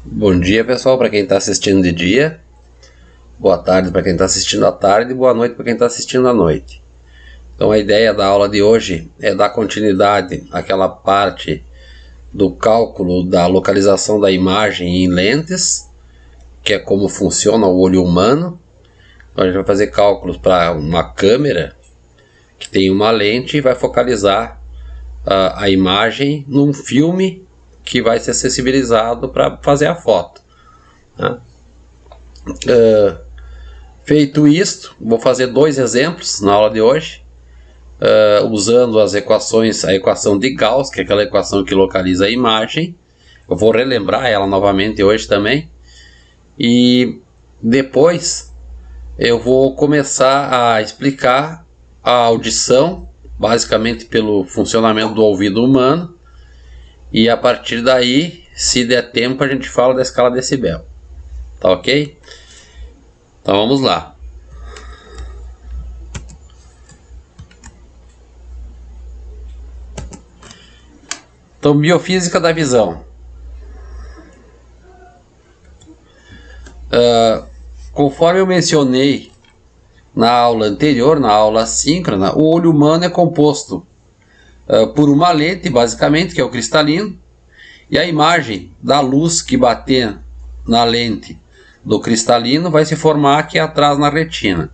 Bom dia, pessoal, para quem está assistindo de dia. Boa tarde para quem está assistindo à tarde. Boa noite para quem está assistindo à noite. Então a ideia da aula de hoje é dar continuidade àquela parte do cálculo da localização da imagem em lentes, que é como funciona o olho humano. Então a gente vai fazer cálculos para uma câmera que tem uma lente e vai focalizar a imagem num filme que vai ser sensibilizado para fazer a foto, né? Feito isto, vou fazer dois exemplos na aula de hoje, usando as equações, a equação de Gauss, que é aquela equação que localiza a imagem. Eu vou relembrar ela novamente hoje também, e depois eu vou começar a explicar a audição, basicamente pelo funcionamento do ouvido humano, e a partir daí, se der tempo, a gente fala da escala decibel. Tá ok? Então vamos lá. Então, biofísica da visão. Conforme eu mencionei na aula anterior, na aula síncrona, o olho humano é composto por uma lente, basicamente, que é o cristalino, e a imagem da luz que bater na lente do cristalino vai se formar aqui atrás na retina,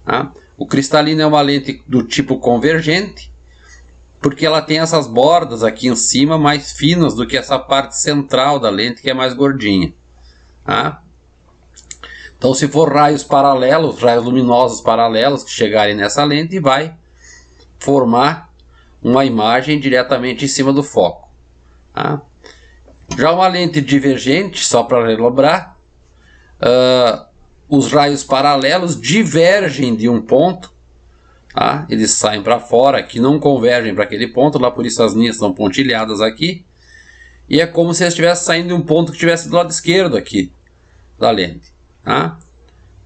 tá? O cristalino é uma lente do tipo convergente, porque ela tem essas bordas aqui em cima mais finas do que essa parte central da lente, que é mais gordinha, tá? Então, se for raios paralelos, raios luminosos paralelos que chegarem nessa lente, vai formar uma imagem diretamente em cima do foco, tá? Já uma lente divergente, só para relembrar, os raios paralelos divergem de um ponto, tá? Eles saem para fora, que não convergem para aquele ponto, lá por isso as linhas estão pontilhadas aqui, e é como se eles estivessem saindo de um ponto que estivesse do lado esquerdo aqui da lente, tá?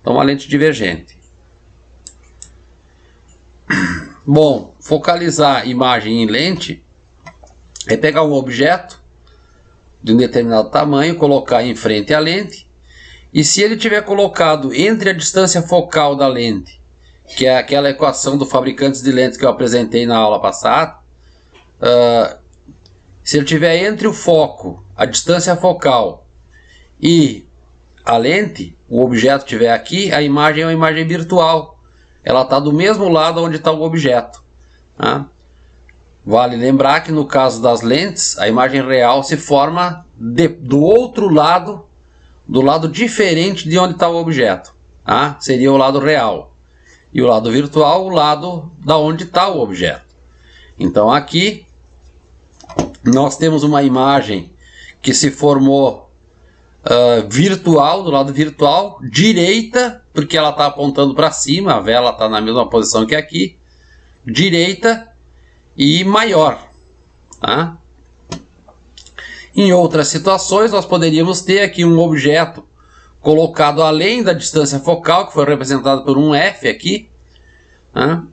Então uma lente divergente. Bom, focalizar imagem em lente é pegar um objeto de um determinado tamanho, colocar em frente à lente, e se ele tiver colocado entre a distância focal da lente, que é aquela equação do fabricante de lentes que eu apresentei na aula passada, se ele tiver entre o foco, a distância focal e a lente, o objeto estiver aqui, a imagem é uma imagem virtual. Ela está do mesmo lado onde está o objeto, tá? Vale lembrar que no caso das lentes, a imagem real se forma do outro lado, do lado diferente de onde está o objeto, tá? Seria o lado real. E o lado virtual, o lado da onde está o objeto. Então aqui, nós temos uma imagem que se formou virtual, do lado virtual, direita, porque ela está apontando para cima, a vela está na mesma posição que aqui, direita e maior, tá? Em outras situações, nós poderíamos ter aqui um objeto colocado além da distância focal, que foi representado por um F aqui, tá?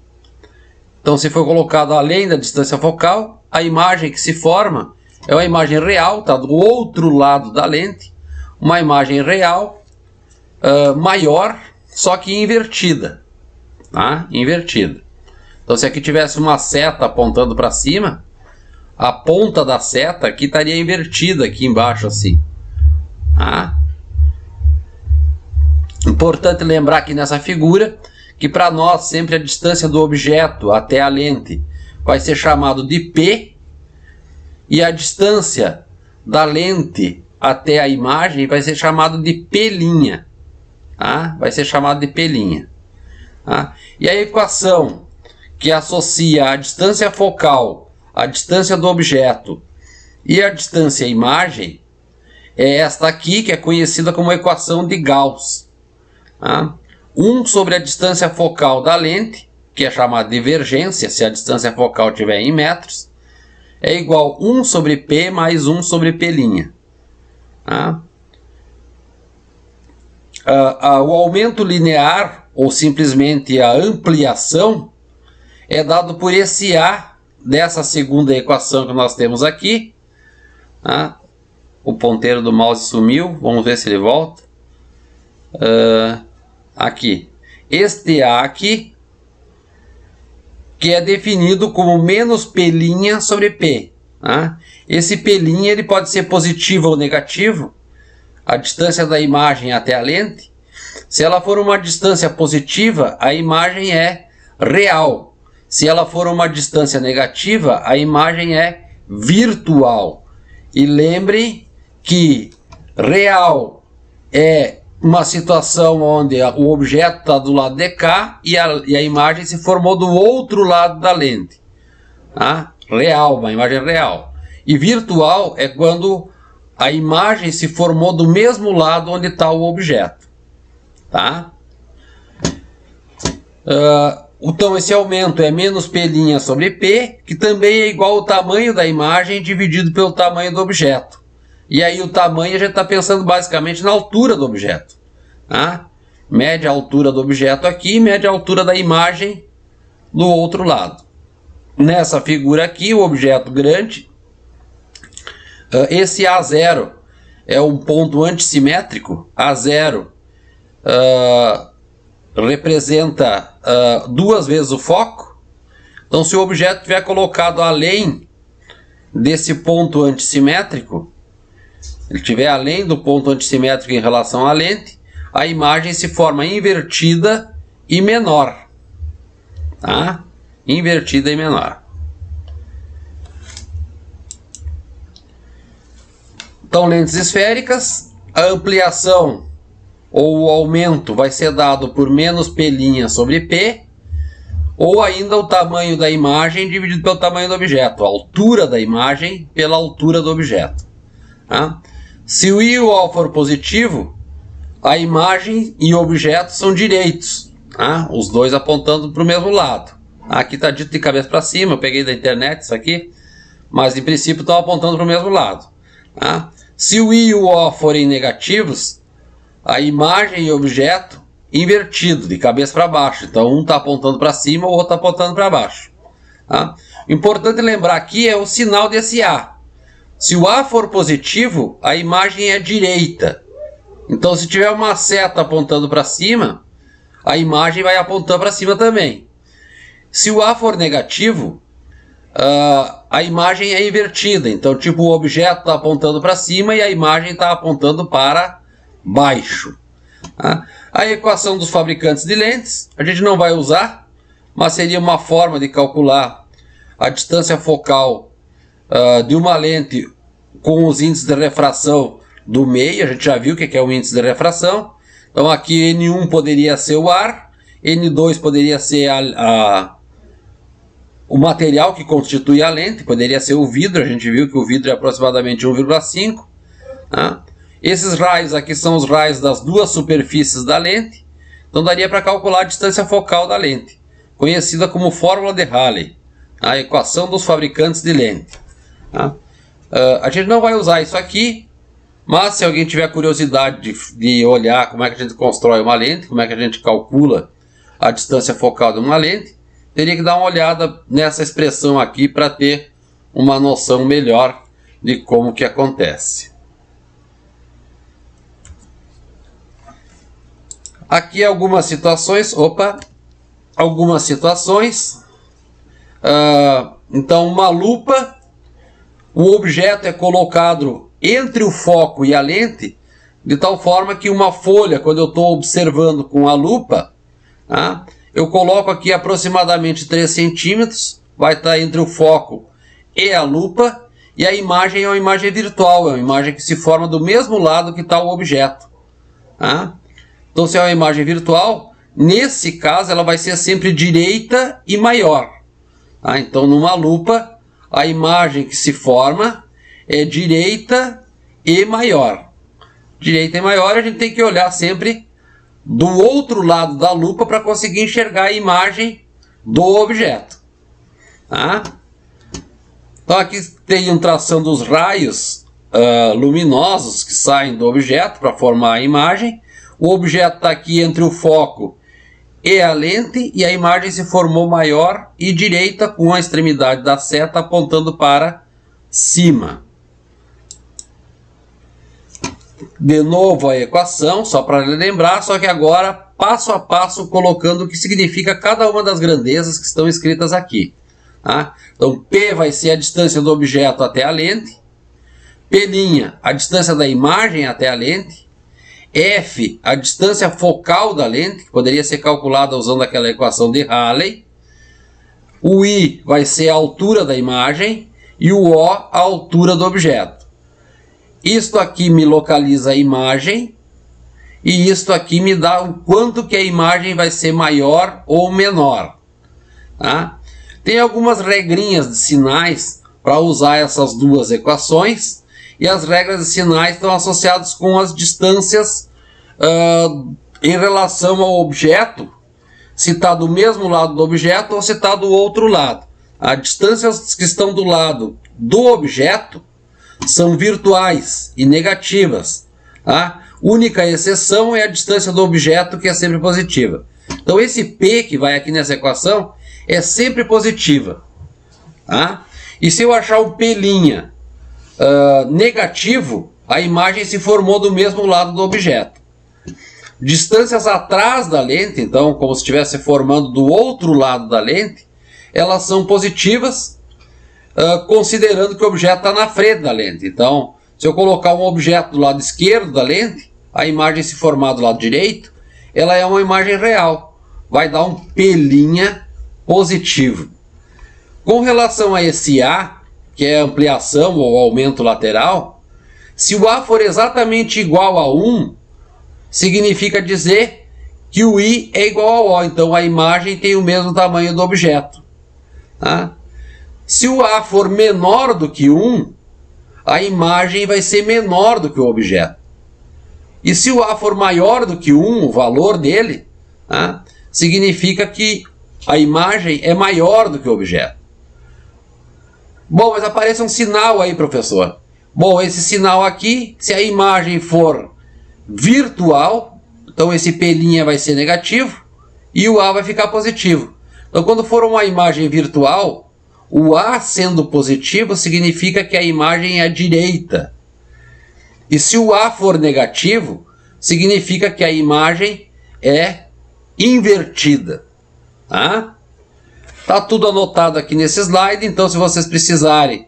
Então, se for colocado além da distância focal, a imagem que se forma é uma imagem real, está do outro lado da lente, uma imagem real maior, só que invertida, tá? Invertida. Então, se aqui tivesse uma seta apontando para cima, a ponta da seta aqui estaria invertida aqui embaixo assim, tá? Importante lembrar aqui nessa figura que para nós sempre a distância do objeto até a lente vai ser chamado de P, e a distância da lente até a imagem vai ser chamado de P', tá? Vai ser chamado de P', tá? E a equação que associa a distância focal, a distância do objeto e a distância imagem é esta aqui, que é conhecida como equação de Gauss, tá? 1 sobre a distância focal da lente, que é chamada de divergência, se a distância focal estiver em metros, é igual a 1 sobre P mais 1 sobre P'. Tá? O aumento linear, ou simplesmente a ampliação, é dado por esse A dessa segunda equação que nós temos aqui, tá? O ponteiro do mouse sumiu, vamos ver se ele volta. Aqui. Este A aqui, que é definido como menos P' sobre P. Tá? Esse P' ele pode ser positivo ou negativo, a distância da imagem até a lente. Se ela for uma distância positiva, a imagem é real. Se ela for uma distância negativa, a imagem é virtual. E lembre que real é uma situação onde o objeto está do lado de cá e a imagem se formou do outro lado da lente. Tá? Real, uma imagem real. E virtual é quando a imagem se formou do mesmo lado onde está o objeto. Tá? Então esse aumento é menos P' sobre P, que também é igual ao tamanho da imagem dividido pelo tamanho do objeto. E aí o tamanho a gente está pensando basicamente na altura do objeto. Tá? Mede a altura do objeto aqui, mede a altura da imagem do outro lado. Nessa figura aqui, o objeto grande, esse A0 é um ponto antissimétrico. A0 representa 2 vezes o foco. Então se o objeto estiver colocado além desse ponto antissimétrico, ele estiver além do ponto antissimétrico em relação à lente, a imagem se forma invertida e menor. Tá? Invertida e menor. Então, lentes esféricas, a ampliação ou o aumento vai ser dado por menos P' sobre P, ou ainda o tamanho da imagem dividido pelo tamanho do objeto, a altura da imagem pela altura do objeto. Tá? Se o I e o O for positivo, a imagem e o objeto são direitos, tá? Os dois apontando para o mesmo lado. Aqui está dito de cabeça para cima, eu peguei da internet isso aqui, mas em princípio estão apontando para o mesmo lado. Tá? Se o I e o O forem negativos, a imagem e o objeto invertido, de cabeça para baixo. Então um está apontando para cima, o outro está apontando para baixo. Tá? O importante lembrar aqui é o sinal desse A. Se o A for positivo, a imagem é direita. Então se tiver uma seta apontando para cima, a imagem vai apontando para cima também. Se o A for negativo, a imagem é invertida. Então tipo o objeto está apontando para cima e a imagem está apontando para baixo. Tá? A equação dos fabricantes de lentes a gente não vai usar, mas seria uma forma de calcular a distância focal de uma lente com os índices de refração do meio. A gente já viu o que é um índice de refração. Então aqui N1 poderia ser o ar, N2 poderia ser o material que constitui a lente, poderia ser o vidro. A gente viu que o vidro é aproximadamente 1,5. Tá? Esses raios aqui são os raios das duas superfícies da lente. Então daria para calcular a distância focal da lente, conhecida como fórmula de Rayleigh, a equação dos fabricantes de lente. Tá? A gente não vai usar isso aqui, mas se alguém tiver curiosidade de olhar como é que a gente constrói uma lente, como é que a gente calcula a distância focal de uma lente, teria que dar uma olhada nessa expressão aqui para ter uma noção melhor de como que acontece. Aqui algumas situações, então uma lupa, o objeto é colocado entre o foco e a lente, de tal forma que uma folha, quando eu estou observando com a lupa, tá, eu coloco aqui aproximadamente 3 centímetros, vai estar entre o foco e a lupa, e a imagem é uma imagem virtual, é uma imagem que se forma do mesmo lado que está o objeto. Tá? Então, se é uma imagem virtual, nesse caso ela vai ser sempre direita e maior. Tá? Então, numa lupa, a imagem que se forma é direita e maior. Direita e maior, a gente tem que olhar sempre do outro lado da lupa para conseguir enxergar a imagem do objeto. Tá? Então, aqui tem um traçando os raios luminosos que saem do objeto para formar a imagem. O objeto está aqui entre o foco e a lente, e a imagem se formou maior e direita, com a extremidade da seta apontando para cima. de novo a equação, só para lembrar, só que agora passo a passo colocando o que significa cada uma das grandezas que estão escritas aqui. Tá? Então P vai ser a distância do objeto até a lente, P', a distância da imagem até a lente, F, a distância focal da lente, que poderia ser calculada usando aquela equação de Rayleigh, o I vai ser a altura da imagem e o O a altura do objeto. Isto aqui me localiza a imagem e isto aqui me dá o quanto que a imagem vai ser maior ou menor. Tá? Tem algumas regrinhas de sinais para usar essas duas equações e as regras de sinais estão associadas com as distâncias em relação ao objeto, se está do mesmo lado do objeto ou se está do outro lado. As distâncias que estão do lado do objeto são virtuais e negativas. Tá? Única exceção é a distância do objeto, que é sempre positiva. Então esse P que vai aqui nessa equação é sempre positiva. Tá? E se eu achar o P' negativo, a imagem se formou do mesmo lado do objeto. Distâncias atrás da lente, então, como se estivesse formando do outro lado da lente, elas são positivas, considerando que o objeto está na frente da lente. Então, se eu colocar um objeto do lado esquerdo da lente, a imagem se formar do lado direito, ela é uma imagem real. Vai dar um P' positivo. Com relação a esse A, que é ampliação ou aumento lateral, se o A for exatamente igual a 1, significa dizer que o I é igual ao O, então a imagem tem o mesmo tamanho do objeto. Tá? Se o A for menor do que 1, a imagem vai ser menor do que o objeto. E se o A for maior do que 1, o valor dele, tá? Significa que a imagem é maior do que o objeto. Bom, mas aparece um sinal aí, professor. Bom, esse sinal aqui, se a imagem for virtual, então esse P' vai ser negativo e o A vai ficar positivo. Então, quando for uma imagem virtual, o A sendo positivo significa que a imagem é à direita. E se o A for negativo, significa que a imagem é invertida. Tá? Tá tudo anotado aqui nesse slide, então se vocês precisarem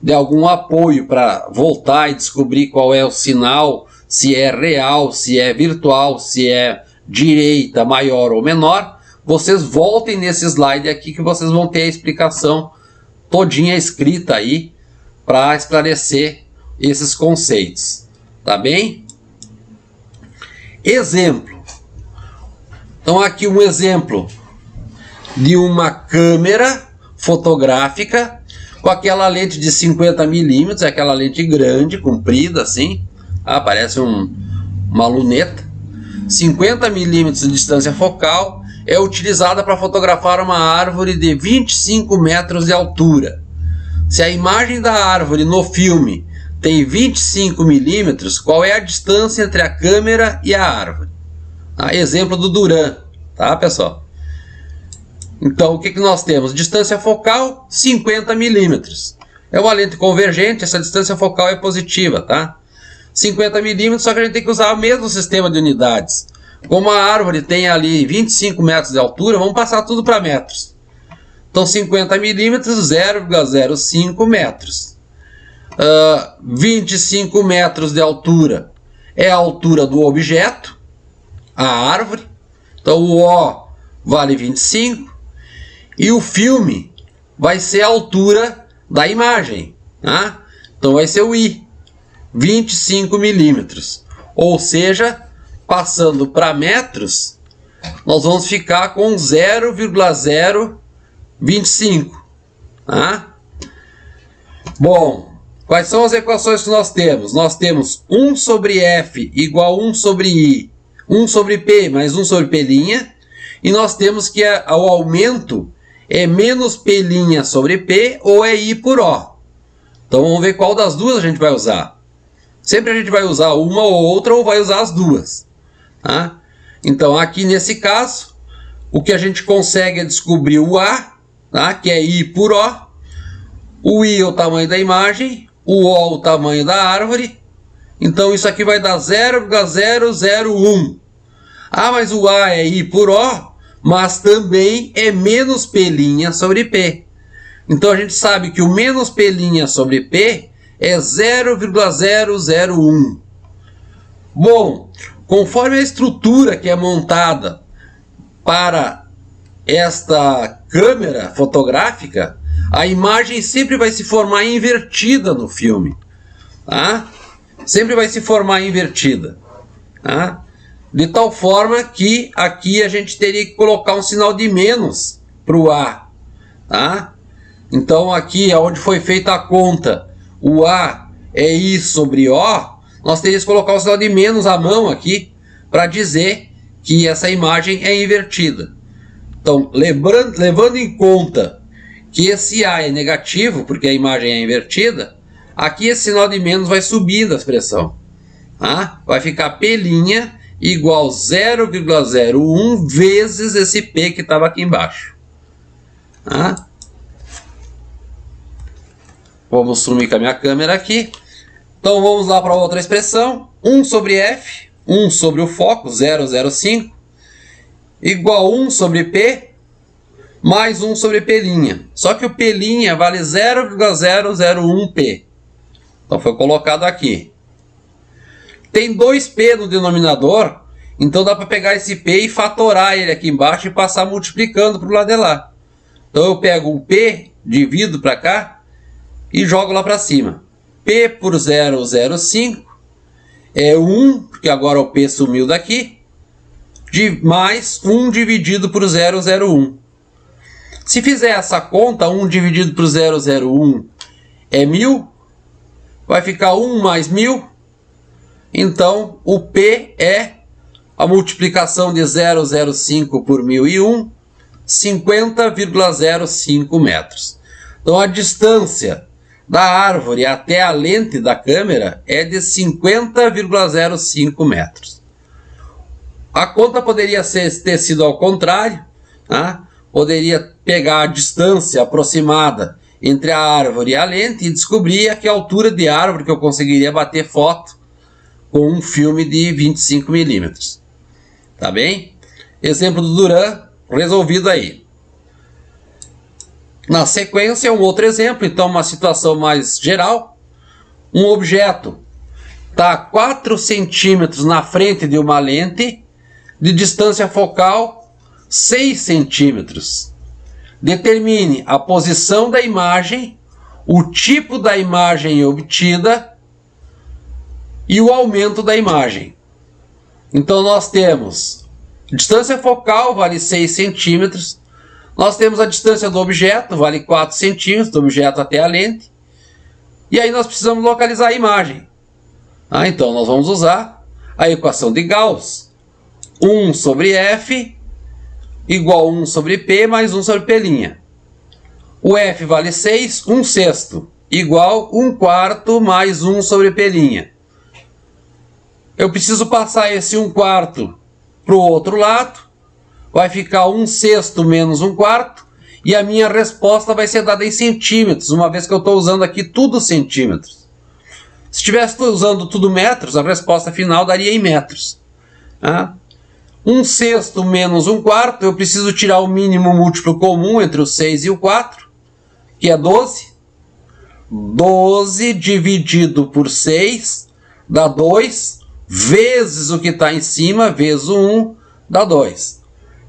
de algum apoio para voltar e descobrir qual é o sinal, se é real, se é virtual, se é direita, maior ou menor, vocês voltem nesse slide aqui que vocês vão ter a explicação todinha escrita aí para esclarecer esses conceitos. Tá bem? Exemplo. Então aqui um exemplo de uma câmera fotográfica com aquela lente de 50 milímetros, aquela lente grande, comprida assim, parece uma luneta, 50 milímetros de distância focal, é utilizada para fotografar uma árvore de 25 metros de altura. Se a imagem da árvore no filme tem 25 milímetros, qual é a distância entre a câmera e a árvore? Exemplo do Duran, tá, pessoal? Então, o que nós temos? Distância focal, 50 milímetros. É uma lente convergente, essa distância focal é positiva, tá? 50 milímetros, só que a gente tem que usar o mesmo sistema de unidades. Como a árvore tem ali 25 metros de altura, vamos passar tudo para metros. Então, 50 milímetros, 0,05 metros. 25 metros de altura é a altura do objeto, a árvore. Então, o O vale 25. E o filme vai ser a altura da imagem. Tá? Então, vai ser o I, 25 milímetros. Ou seja, passando para metros, nós vamos ficar com 0,025. Tá? Bom, quais são as equações que nós temos? Nós temos 1 sobre F igual a 1 sobre I, 1 sobre P mais 1 sobre P', e nós temos que o aumento é menos P' sobre P ou é I por O. Então vamos ver qual das duas a gente vai usar. Sempre a gente vai usar uma ou outra ou vai usar as duas. Tá? Então aqui nesse caso, o que a gente consegue é descobrir o A, tá? Que é I por O I é o tamanho da imagem, o O o tamanho da árvore. Então isso aqui vai dar 0,001. Ah, mas o A é I por O, mas também é menos P' sobre P. Então a gente sabe que o menos P' sobre P é 0,001. Bom, conforme a estrutura que é montada para esta câmera fotográfica, a imagem sempre vai se formar invertida no filme, tá? Sempre vai se formar invertida, tá? De tal forma que aqui a gente teria que colocar um sinal de menos para o A, tá? Então aqui onde foi feita a conta, o A é I sobre O, nós teríamos que colocar o sinal de menos à mão aqui para dizer que essa imagem é invertida. Então, levando em conta que esse A é negativo, porque a imagem é invertida, aqui esse sinal de menos vai subindo a expressão. Tá? Vai ficar P' igual 0,01 vezes esse P que estava aqui embaixo. Tá? Vamos sumir com a minha câmera aqui. Então vamos lá para outra expressão. 1 sobre F, 1 sobre o foco, 0,05, igual 1 sobre P, mais 1 sobre P'. Só que o P' vale 0,001P. Então foi colocado aqui. Tem 2P no denominador, então dá para pegar esse P e fatorar ele aqui embaixo e passar multiplicando para o lado de lá. Então eu pego o P, divido para cá e jogo lá para cima. P por 0,05 é 1, porque agora o P sumiu daqui, mais 1 dividido por 0,01. Se fizer essa conta, 1 dividido por 0,01 é 1000, vai ficar 1 mais 1000, então o P é a multiplicação de 0,05 por 1001, 50,05 metros. Então a distância da árvore até a lente da câmera é de 50,05 metros. A conta poderia ter sido ao contrário, tá? Poderia pegar a distância aproximada entre a árvore e a lente e descobrir a que altura de árvore que eu conseguiria bater foto com um filme de 25 milímetros. Tá bem? Exemplo do Duran resolvido aí. Na sequência, um outro exemplo, então uma situação mais geral. Um objeto está 4 centímetros na frente de uma lente, de distância focal 6 centímetros. Determine a posição da imagem, o tipo da imagem obtida e o aumento da imagem. Então nós temos distância focal vale 6 centímetros. Nós temos a distância do objeto, vale 4 centímetros, do objeto até a lente. E aí nós precisamos localizar a imagem. Então nós vamos usar a equação de Gauss. 1 sobre F igual 1 sobre P mais 1 sobre P'. O F vale 6, 1 sexto, igual 1 quarto mais 1 sobre P'. Eu preciso passar esse 1 quarto para o outro lado. Vai ficar 1 sexto menos 1 quarto, e a minha resposta vai ser dada em centímetros, uma vez que eu estou usando aqui tudo centímetros. Se estivesse usando tudo metros, a resposta final daria em metros. 1 sexto menos 1 quarto, eu preciso tirar o mínimo múltiplo comum entre o 6 e o 4, que é 12. 12 dividido por 6 dá 2, vezes o que está em cima, vezes o 1, dá 2.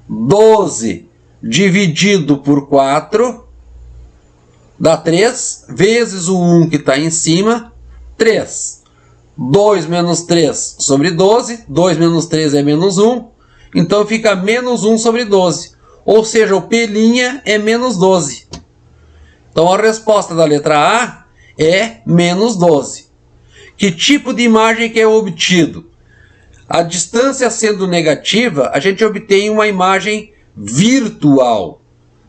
12 dividido por 4 dá 3, vezes o 1 que está em cima, 3. 2 menos 3 sobre 12, 2 menos 3 é menos 1, então fica menos 1 sobre 12, ou seja, o P' é menos 12. Então a resposta da letra A é menos 12. Que tipo de imagem que é obtido? A distância sendo negativa, a gente obtém uma imagem virtual.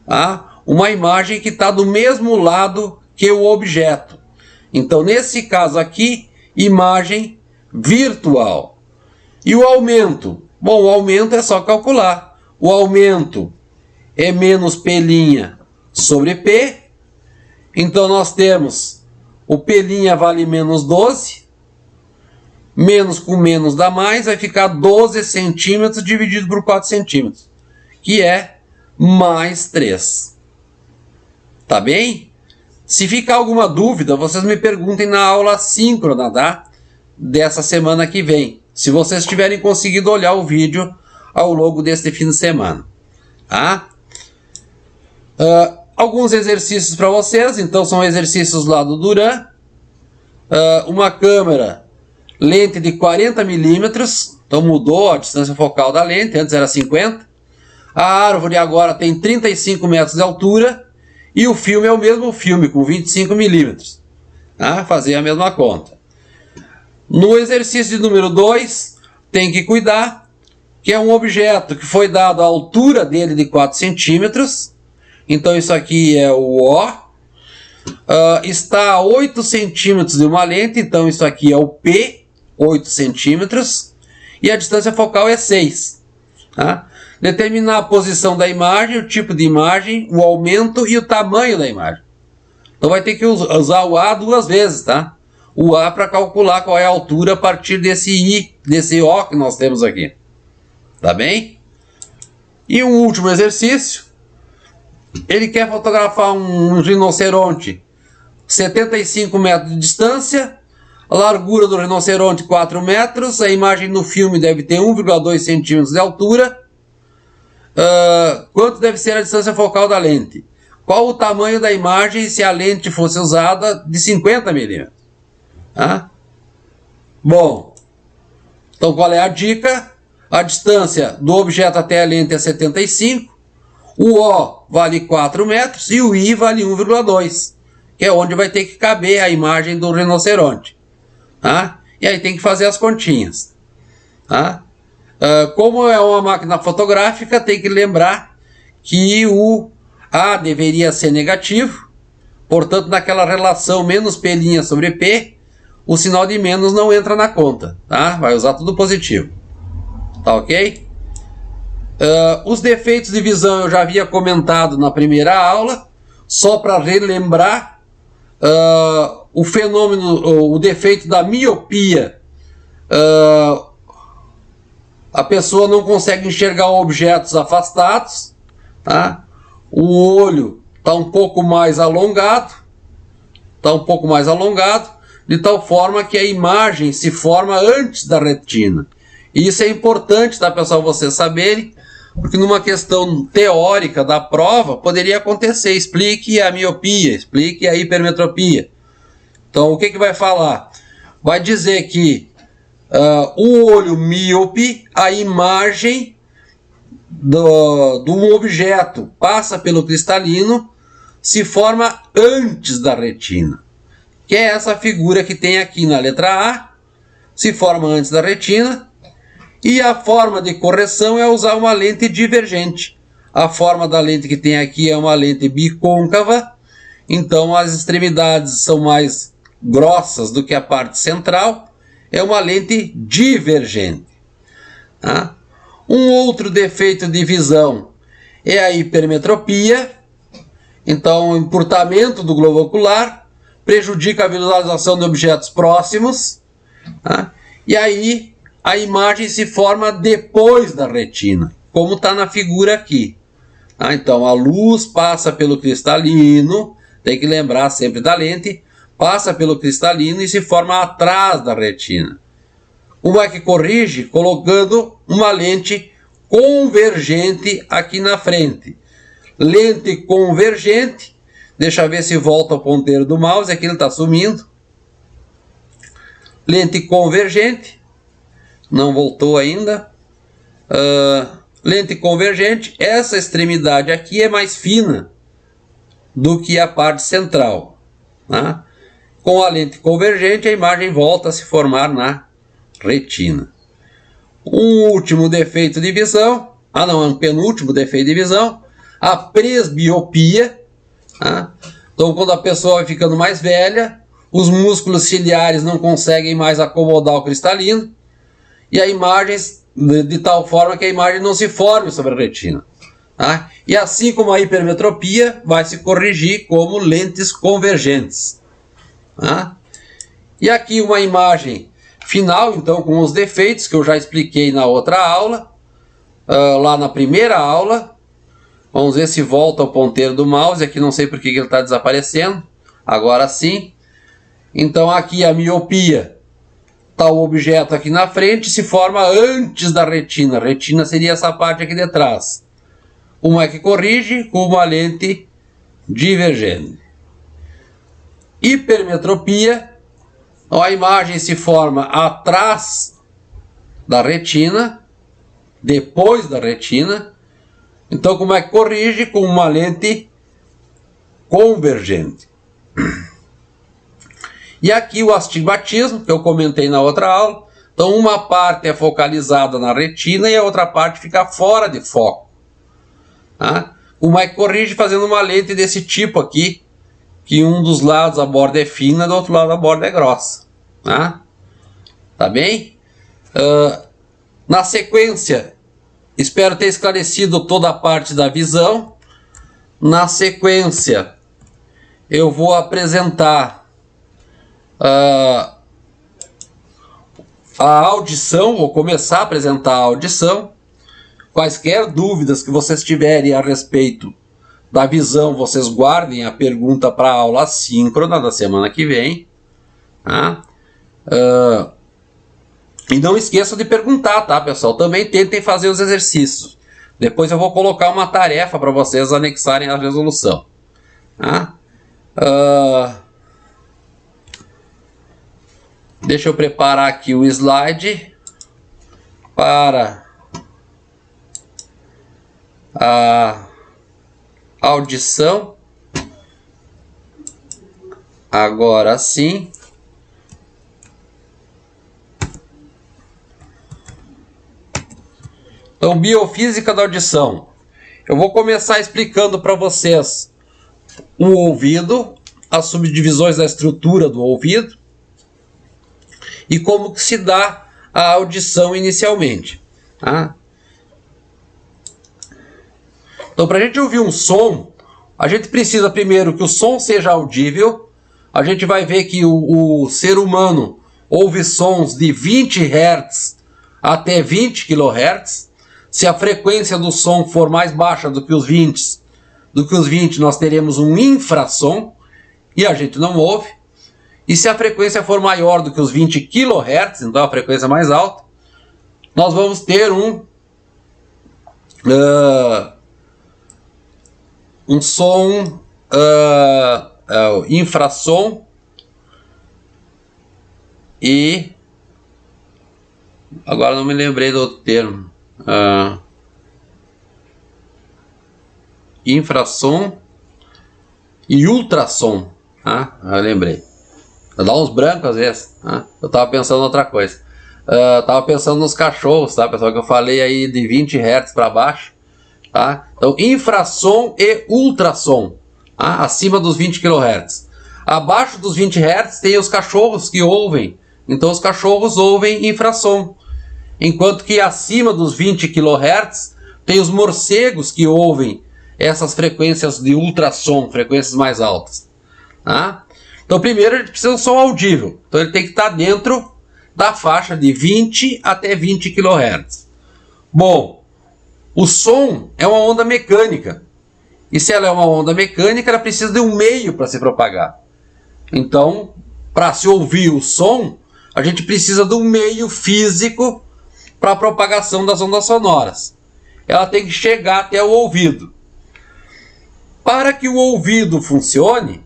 Tá? Uma imagem que está do mesmo lado que o objeto. Então, nesse caso aqui, imagem virtual. E o aumento? Bom, o aumento é só calcular. O aumento é menos P' sobre P. Então, nós temos o P' vale menos 12. Menos com menos dá mais, vai ficar 12 centímetros dividido por 4 centímetros, que é mais 3. Tá bem? Se ficar alguma dúvida, vocês me perguntem na aula síncrona, tá? Dessa semana que vem, se vocês tiverem conseguido olhar o vídeo ao longo deste fim de semana, tá? Alguns exercícios para vocês, então são exercícios lá do Duran. Uma câmera, lente de 40 milímetros, então mudou a distância focal da lente, antes era 50. A árvore agora tem 35 metros de altura e o filme é o mesmo filme, com 25 milímetros. Tá? Fazer a mesma conta. No exercício de número 2, tem que cuidar que é um objeto que foi dado a altura dele de 4 centímetros. Então isso aqui é o O. Está a 8 centímetros de uma lente, então isso aqui é o P, 8 centímetros. E a distância focal é 6. Tá? Determinar a posição da imagem, o tipo de imagem, o aumento e o tamanho da imagem. Então vai ter que usar o A 2 vezes, tá? O A para calcular qual é a altura a partir desse I, desse O que nós temos aqui. Tá bem? E um último exercício. Ele quer fotografar um rinoceronte 75 metros de distância, a largura do rinoceronte 4 metros, a imagem no filme deve ter 1,2 centímetros de altura. Quanto deve ser a distância focal da lente? Qual o tamanho da imagem se a lente fosse usada de 50 milímetros? Bom, então qual é a dica? A distância do objeto até a lente é 75, o O vale 4 metros e o I vale 1,2, que é onde vai ter que caber a imagem do rinoceronte. E aí tem que fazer as continhas. Como é uma máquina fotográfica, tem que lembrar que o A deveria ser negativo, portanto, naquela relação menos P' sobre P, o sinal de menos não entra na conta, tá? Vai usar tudo positivo. Tá ok? Os defeitos de visão eu já havia comentado na primeira aula, só para relembrar, o fenômeno, o defeito da miopia, a pessoa não consegue enxergar objetos afastados, tá? O olho está um pouco mais alongado, de tal forma que a imagem se forma antes da retina. E isso é importante, tá, pessoal, vocês saberem, porque numa questão teórica da prova poderia acontecer, explique a miopia, explique a hipermetropia. Então o que vai falar? Vai dizer que o olho míope, a imagem do objeto passa pelo cristalino, se forma antes da retina, que é essa figura que tem aqui na letra A, se forma antes da retina. E a forma de correção é usar uma lente divergente. A forma da lente que tem aqui é uma lente bicôncava, então as extremidades são mais grossas do que a parte central, é uma lente divergente. Um outro defeito de visão é a hipermetropia, então o encurtamento do globo ocular prejudica a visualização de objetos próximos, e aí a imagem se forma depois da retina, como está na figura aqui. Então a luz passa pelo cristalino, tem que lembrar sempre da lente, passa pelo cristalino e se forma atrás da retina. Como é que corrige? Colocando uma lente convergente aqui na frente. Lente convergente, deixa eu ver se volta o ponteiro do mouse, aqui ele está sumindo. Lente convergente, não voltou ainda. Lente convergente, essa extremidade aqui é mais fina do que a parte central. Com a lente convergente, a imagem volta a se formar na retina. Um último defeito de visão, um penúltimo defeito de visão, a presbiopia. Então, quando a pessoa vai ficando mais velha, os músculos ciliares não conseguem mais acomodar o cristalino, e a imagem, de tal forma que a imagem não se forme sobre a retina. E assim como a hipermetropia, vai se corrigir como lentes convergentes. E aqui uma imagem final, então, com os defeitos que eu já expliquei na outra aula, lá na primeira aula. Vamos ver se volta o ponteiro do mouse. Aqui não sei porque ele está desaparecendo. Agora sim. Então aqui a miopia. Está o objeto aqui na frente, se forma antes da retina. A retina seria essa parte aqui de trás. Uma é que corrige com uma lente divergente. Hipermetropia. Então, a imagem se forma atrás da retina, depois da retina. Então, como é que corrige? Com uma lente convergente. E aqui o astigmatismo, que eu comentei na outra aula. Então, uma parte é focalizada na retina e a outra parte fica fora de foco. Tá? Como é que corrige? Fazendo uma lente desse tipo aqui, que um dos lados a borda é fina, do outro lado a borda é grossa. Tá bem? Na sequência, espero ter esclarecido toda a parte da visão. Na sequência, eu vou apresentar a audição, vou começar a apresentar a audição. Quaisquer dúvidas que vocês tiverem a respeito da visão, vocês guardem a pergunta para a aula síncrona da semana que vem. Tá? E não esqueçam de perguntar, tá, pessoal? Também tentem fazer os exercícios. Depois eu vou colocar uma tarefa para vocês anexarem a resolução. Tá? Deixa eu preparar aqui o slide para a audição. Agora sim. Então, biofísica da audição. Eu vou começar explicando para vocês o ouvido, as subdivisões da estrutura do ouvido e como que se dá a audição inicialmente. Tá? Então, para a gente ouvir um som, a gente precisa primeiro que o som seja audível. A gente vai ver que o ser humano ouve sons de 20 Hz até 20 kHz. Se a frequência do som for mais baixa do que os 20, nós teremos um infrassom e a gente não ouve. E se a frequência for maior do que os 20 kHz, então a frequência mais alta, nós vamos ter um som infrassom e agora não me lembrei do outro termo. Infrassom e ultrassom. Eu lembrei. Dá uns brancos às vezes. Eu estava pensando em outra coisa. Estava pensando nos cachorros, tá, pessoal? Que eu falei aí de 20 Hz para baixo. Tá? Então, infrassom e ultrassom. Acima dos 20 kHz. Abaixo dos 20 Hz tem os cachorros que ouvem. Então, os cachorros ouvem infrassom. Enquanto que acima dos 20 kHz tem os morcegos que ouvem essas frequências de ultrassom, frequências mais altas. Tá? Então, primeiro, a gente precisa de um som audível. Então, ele tem que estar dentro da faixa de 20 até 20 kHz. Bom, o som é uma onda mecânica. E se ela é uma onda mecânica, ela precisa de um meio para se propagar. Então, para se ouvir o som, a gente precisa de um meio físico para a propagação das ondas sonoras. Ela tem que chegar até o ouvido. Para que o ouvido funcione,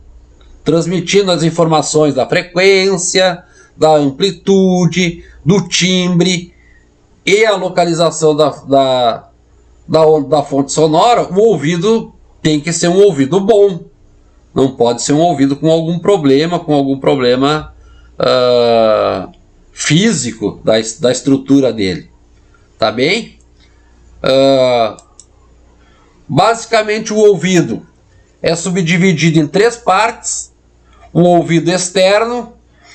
transmitindo as informações da frequência, da amplitude, do timbre e a localização da fonte sonora, o ouvido tem que ser um ouvido bom. Não pode ser um ouvido com algum problema físico da estrutura dele. Tá bem? Basicamente, o ouvido é subdividido em 3 partes. O ouvido externo,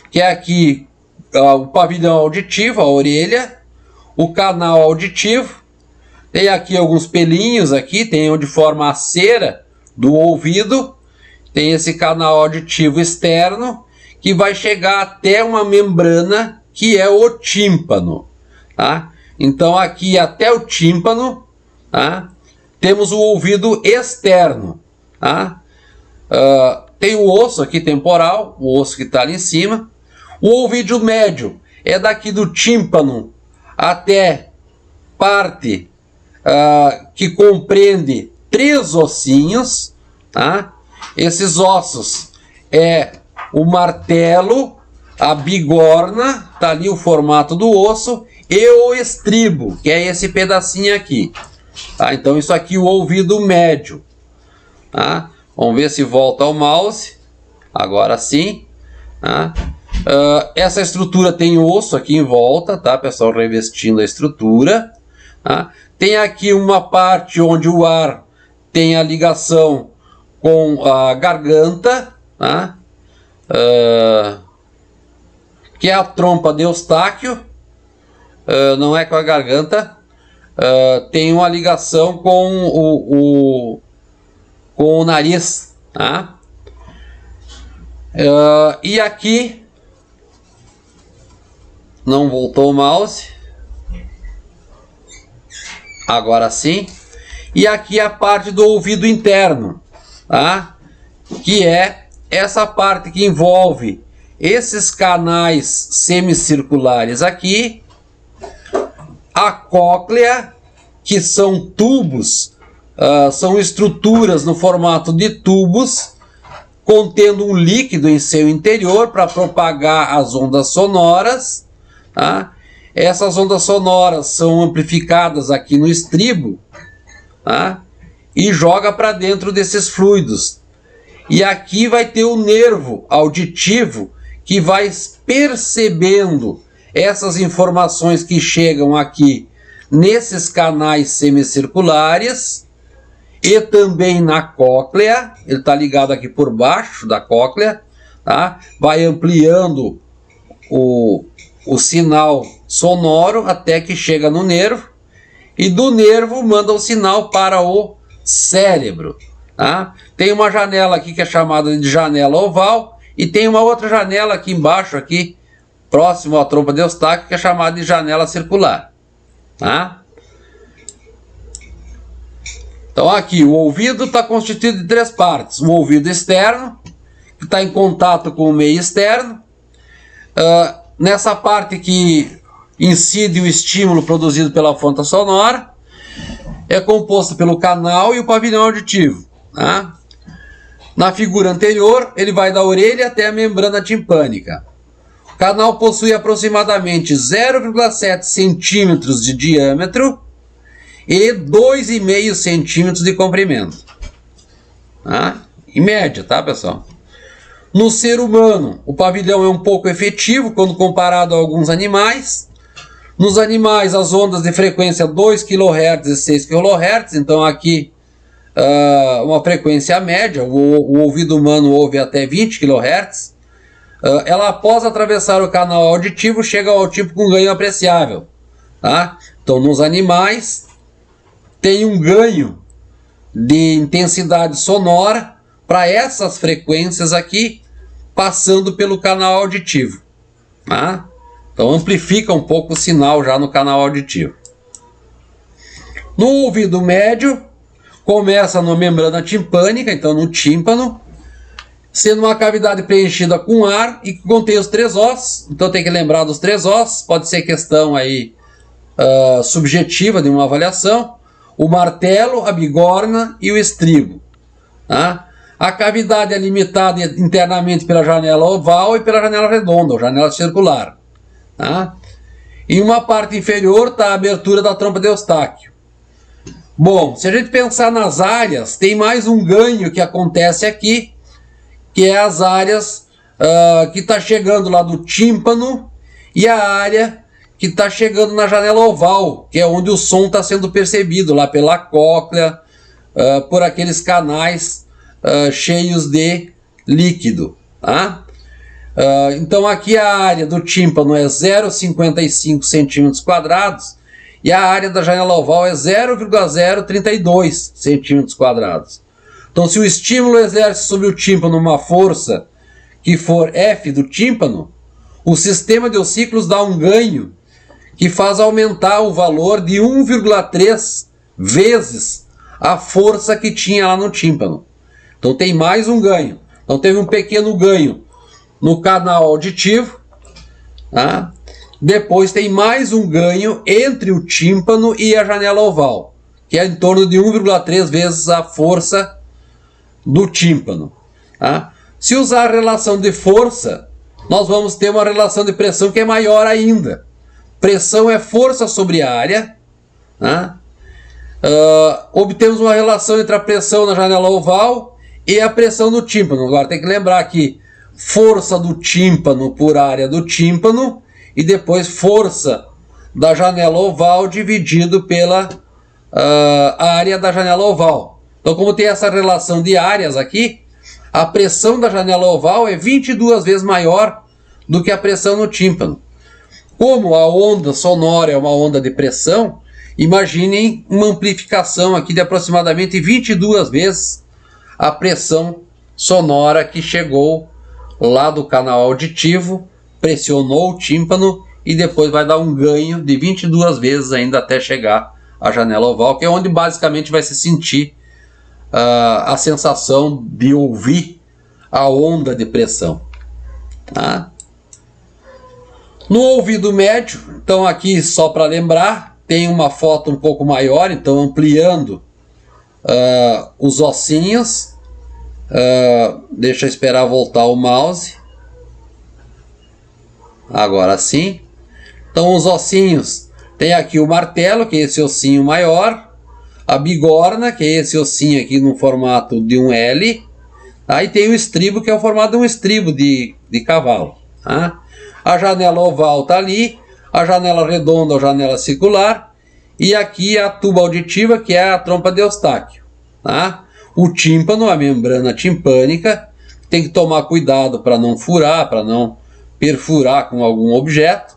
que é aqui o pavilhão auditivo, a orelha, o canal auditivo. Tem aqui alguns pelinhos aqui, tem onde forma a cera do ouvido. Tem esse canal auditivo externo, que vai chegar até uma membrana que é o tímpano. Tá? Então aqui até o tímpano, tá? Temos o ouvido externo. Tá? Tem o osso aqui temporal, o osso que está ali em cima. O ouvido médio é daqui do tímpano até parte que compreende 3 ossinhos. Tá? Esses ossos é o martelo, a bigorna, tá ali o formato do osso, e o estribo, que é esse pedacinho aqui. Tá? Então isso aqui é o ouvido médio. Tá? Vamos ver se volta ao mouse. Agora sim. Tá? Essa estrutura tem osso aqui em volta, tá, pessoal? Revestindo a estrutura. Tá? Tem aqui uma parte onde o ar tem a ligação com a garganta, tá? Que é a trompa de Eustáquio. Não é com a garganta. Tem uma ligação com o nariz, tá? E aqui não voltou o mouse. Agora sim. E aqui a parte do ouvido interno, tá? Que é essa parte que envolve esses canais semicirculares aqui, a cóclea, que são tubos, são estruturas no formato de tubos, contendo um líquido em seu interior para propagar as ondas sonoras. Tá? Essas ondas sonoras são amplificadas aqui no estribo, tá? E joga para dentro desses fluidos. E aqui vai ter o nervo auditivo que vai percebendo essas informações que chegam aqui nesses canais semicirculares e também na cóclea. Ele está ligado aqui por baixo da cóclea, tá? Vai ampliando o sinal sonoro até que chega no nervo, e do nervo manda o sinal para o cérebro. Tá? Tem uma janela aqui que é chamada de janela oval, e tem uma outra janela aqui embaixo, aqui próximo à trompa de Eustáquio, que é chamada de janela circular. Tá? Então aqui o ouvido está constituído de 3 partes. O ouvido externo, que está em contato com o meio externo. Nessa parte que incide o estímulo produzido pela fonte sonora, é composto pelo canal e o pavilhão auditivo. Tá? Na figura anterior, ele vai da orelha até a membrana timpânica. O canal possui aproximadamente 0,7 centímetros de diâmetro e 2,5 centímetros de comprimento. Tá? Em média, tá, pessoal? No ser humano, o pavilhão é um pouco efetivo quando comparado a alguns animais. Nos animais, as ondas de frequência 2 kHz e 6 kHz, então aqui uma frequência média, o ouvido humano ouve até 20 kHz. Ela, após atravessar o canal auditivo, chega ao tipo com ganho apreciável. Tá? Então, nos animais, tem um ganho de intensidade sonora para essas frequências aqui, passando pelo canal auditivo. Tá? Então amplifica um pouco o sinal já no canal auditivo. No ouvido médio, começa na membrana timpânica, então no tímpano, sendo uma cavidade preenchida com ar e que contém os 3 ossos. Então tem que lembrar dos 3 ossos, pode ser questão aí subjetiva de uma avaliação. O martelo, a bigorna e o estribo. Tá? A cavidade é limitada internamente pela janela oval e pela janela redonda, ou janela circular. Tá? Em uma parte inferior está a abertura da trompa de Eustáquio. Bom, se a gente pensar nas áreas, tem mais um ganho que acontece aqui, que é as áreas que está chegando lá do tímpano, e a área que está chegando na janela oval, que é onde o som está sendo percebido, lá pela cóclea, por aqueles canais cheios de líquido. Tá? Então aqui a área do tímpano é 0,55 centímetros quadrados e a área da janela oval é 0,032 centímetros quadrados. Então, se o estímulo exerce sobre o tímpano uma força que for F do tímpano, o sistema de ossículos dá um ganho que faz aumentar o valor de 1,3 vezes a força que tinha lá no tímpano. Então tem mais um ganho. Então teve um pequeno ganho no canal auditivo, tá? Depois tem mais um ganho entre o tímpano e a janela oval, que é em torno de 1,3 vezes a força do tímpano. Tá? Se usar a relação de força, nós vamos ter uma relação de pressão que é maior ainda. Pressão é força sobre área. Tá? Obtemos uma relação entre a pressão na janela oval e a pressão do tímpano. Agora tem que lembrar que força do tímpano por área do tímpano e depois força da janela oval dividido pela área da janela oval. Então, como tem essa relação de áreas aqui, a pressão da janela oval é 22 vezes maior do que a pressão no tímpano. Como a onda sonora é uma onda de pressão, imaginem uma amplificação aqui de aproximadamente 22 vezes a pressão sonora que chegou lá do canal auditivo, pressionou o tímpano e depois vai dar um ganho de 22 vezes ainda até chegar à janela oval, que é onde basicamente vai se sentir a sensação de ouvir a onda de pressão. Tá? No ouvido médio, então aqui só para lembrar, tem uma foto um pouco maior, então ampliando os ossinhos. Deixa eu esperar voltar o mouse. Agora sim. Então os ossinhos, tem aqui o martelo, que é esse ossinho maior, a bigorna, que é esse ossinho aqui no formato de um L, tá? E tem o estribo, que é o formato de um estribo de cavalo. Tá? A janela oval está ali, a janela redonda, a janela circular, e aqui a tuba auditiva, que é a trompa de Eustáquio. Tá? O tímpano, a membrana timpânica, tem que tomar cuidado para não furar, para não perfurar com algum objeto.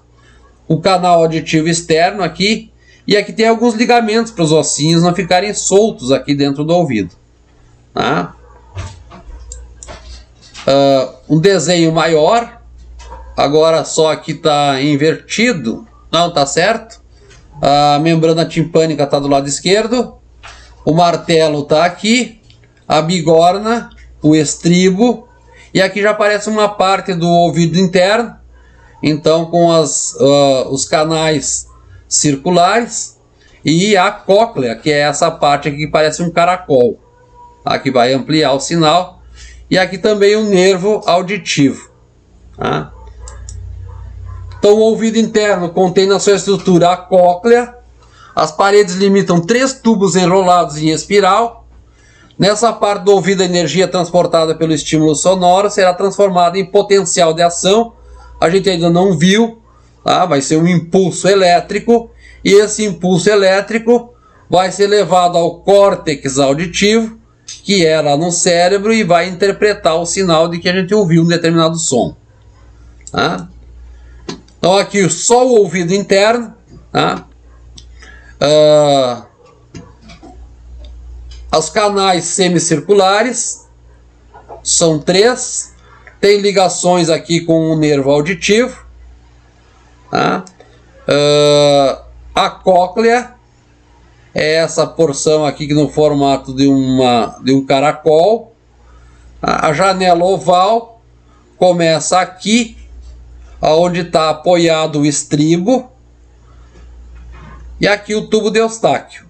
O canal auditivo externo aqui, e aqui tem alguns ligamentos para os ossinhos não ficarem soltos aqui dentro do ouvido. Tá? Um desenho maior, agora só aqui está invertido, não está certo. A membrana timpânica está do lado esquerdo, o martelo está aqui, a bigorna, o estribo, e aqui já aparece uma parte do ouvido interno, então com os canais circulares, e a cóclea, que é essa parte aqui que parece um caracol, tá? Que vai ampliar o sinal, e aqui também o nervo auditivo. Tá? Então o ouvido interno contém na sua estrutura a cóclea, as paredes limitam 3 tubos enrolados em espiral. Nessa parte do ouvido, a energia transportada pelo estímulo sonoro será transformada em potencial de ação. A gente ainda não viu, tá? Vai ser um impulso elétrico, e esse impulso elétrico vai ser levado ao córtex auditivo, que é lá no cérebro, e vai interpretar o sinal de que a gente ouviu um determinado som. Tá? Então aqui só o ouvido interno. Tá? Os canais semicirculares são 3, tem ligações aqui com o nervo auditivo. Tá? A cóclea é essa porção aqui que no formato de um caracol. A janela oval começa aqui, onde está apoiado o estribo, e aqui o tubo de Eustáquio.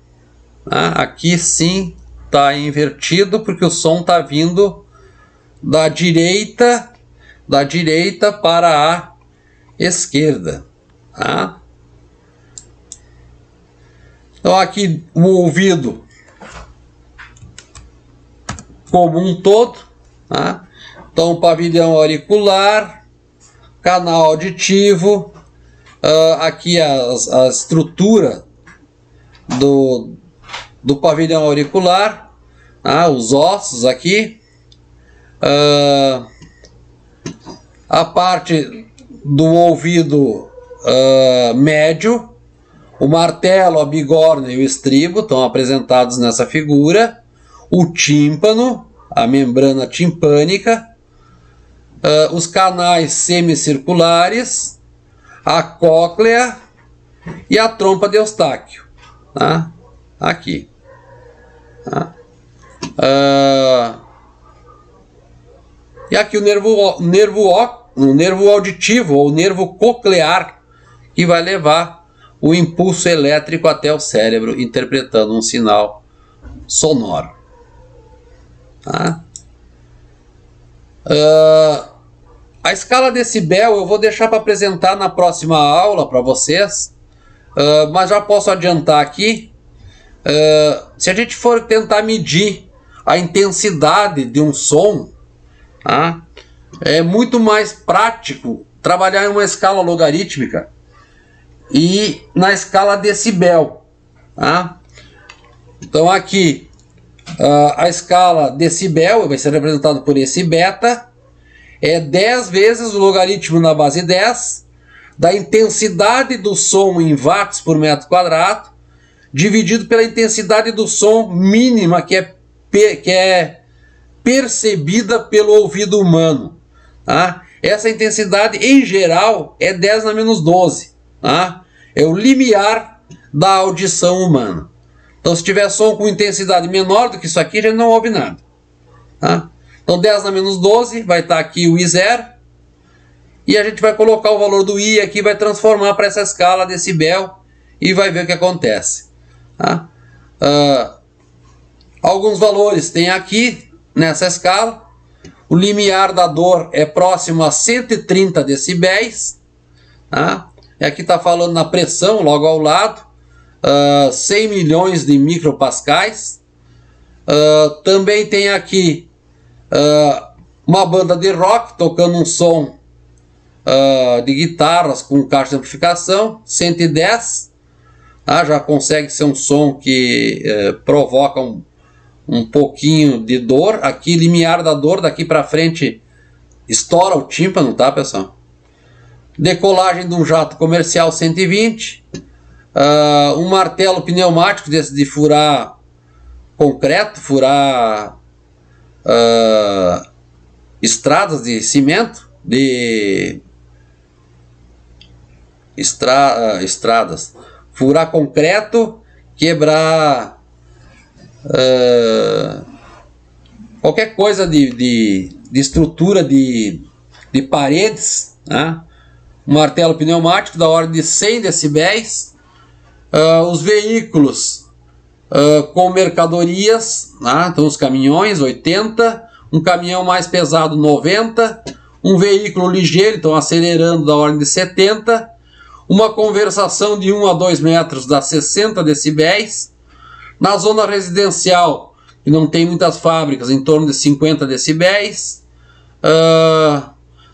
Aqui sim está invertido, porque o som está vindo da direita para a esquerda. Tá? Então aqui o ouvido como um todo. Tá? Então pavilhão auricular, canal auditivo, aqui a estrutura do pavilhão auricular, os ossos aqui, a parte do ouvido médio, o martelo, a bigorna e o estribo estão apresentados nessa figura, o tímpano, a membrana timpânica, os canais semicirculares, a cóclea e a trompa de Eustáquio, tá? Aqui, tá? E aqui o nervo auditivo ou nervo coclear, que vai levar o impulso elétrico até o cérebro, interpretando um sinal sonoro, tá? A escala decibel eu vou deixar para apresentar na próxima aula para vocês, mas já posso adiantar aqui. Se a gente for tentar medir a intensidade de um som, tá? É muito mais prático trabalhar em uma escala logarítmica e na escala decibel, tá? Então aqui a escala decibel vai ser representada por esse beta, é 10 vezes o logaritmo na base 10 da intensidade do som em watts por metro quadrado, dividido pela intensidade do som mínima que é percebida pelo ouvido humano, tá? Essa intensidade em geral é 10 na menos 12, tá? É o limiar da audição humana. Então, se tiver som com intensidade menor do que isso aqui, a gente não ouve nada, tá? Então 10 na menos 12 vai estar aqui o I0, e a gente vai colocar o valor do I aqui, vai transformar para essa escala decibel e vai ver o que acontece, tá? Alguns valores tem aqui nessa escala. O limiar da dor é próximo a 130 decibéis, tá? E aqui está falando na pressão logo ao lado, 100 milhões de micropascais. Também tem aqui uma banda de rock tocando um som de guitarras com caixa de amplificação, 110, tá? Já consegue ser um som que provoca um pouquinho de dor. Aqui, limiar da dor, daqui para frente estoura o tímpano, tá, pessoal? Decolagem de um jato comercial, 120. Um martelo pneumático desse de furar concreto, furar estradas de cimento, de estradas, furar concreto, quebrar qualquer coisa de estrutura de paredes, né? Um martelo pneumático da ordem de 100 decibéis. Os veículos com mercadorias, né? Então os caminhões, 80, um caminhão mais pesado, 90, um veículo ligeiro, então acelerando, da ordem de 70, uma conversação de 1 a 2 metros dá 60 decibéis, na zona residencial, que não tem muitas fábricas, em torno de 50 decibéis,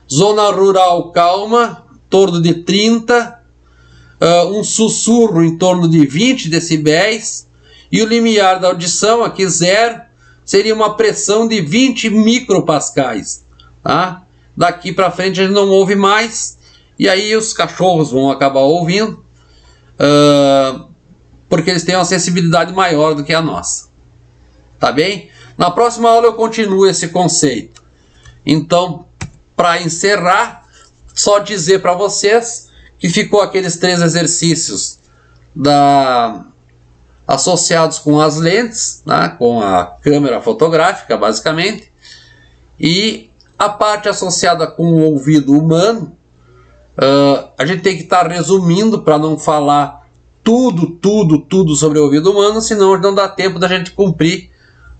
zona rural calma, em torno de 30, um sussurro em torno de 20 decibéis, e o limiar da audição, aqui 0, seria uma pressão de 20 micropascais, tá? Daqui para frente a gente não ouve mais, e aí os cachorros vão acabar ouvindo, porque eles têm uma sensibilidade maior do que a nossa, tá bem? Na próxima aula eu continuo esse conceito. Então, para encerrar, só dizer para vocês que ficou aqueles 3 exercícios associados com as lentes, né, com a câmera fotográfica, basicamente, e a parte associada com o ouvido humano. A gente tem que estar resumindo para não falar tudo sobre o ouvido humano, senão não dá tempo da gente cumprir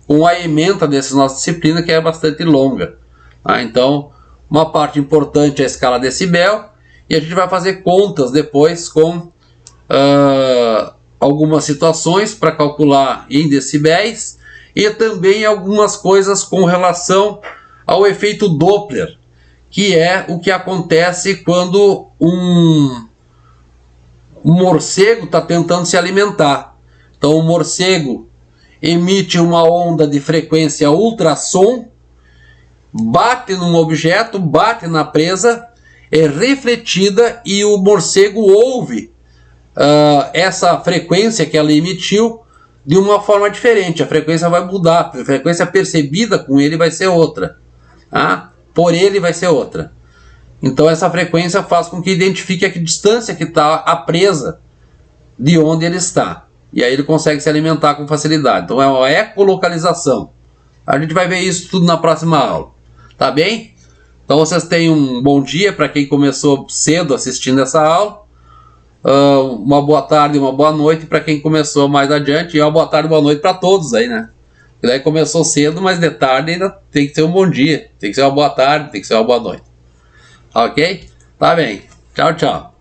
com a ementa dessa nossa disciplina, que é bastante longa, tá? Então, uma parte importante é a escala decibel, e a gente vai fazer contas depois com algumas situações para calcular em decibéis, e também algumas coisas com relação ao efeito Doppler, que é o que acontece quando um morcego está tentando se alimentar. Então o morcego emite uma onda de frequência ultrassom, bate num objeto, bate na presa, é refletida e o morcego ouve essa frequência que ela emitiu de uma forma diferente. A frequência vai mudar, a frequência percebida com ele vai ser outra, tá? por ele vai ser outra. Então essa frequência faz com que identifique a distância que está a presa de onde ele está. E aí ele consegue se alimentar com facilidade. Então é uma ecolocalização. A gente vai ver isso tudo na próxima aula. Tá bem? Então vocês tenham um bom dia para quem começou cedo assistindo essa aula. Uma boa tarde e uma boa noite para quem começou mais adiante. E uma boa tarde e boa noite para todos aí, né? Porque daí começou cedo, mas de tarde ainda tem que ser um bom dia. Tem que ser uma boa tarde, tem que ser uma boa noite. Ok? Tá bem. Tchau, tchau.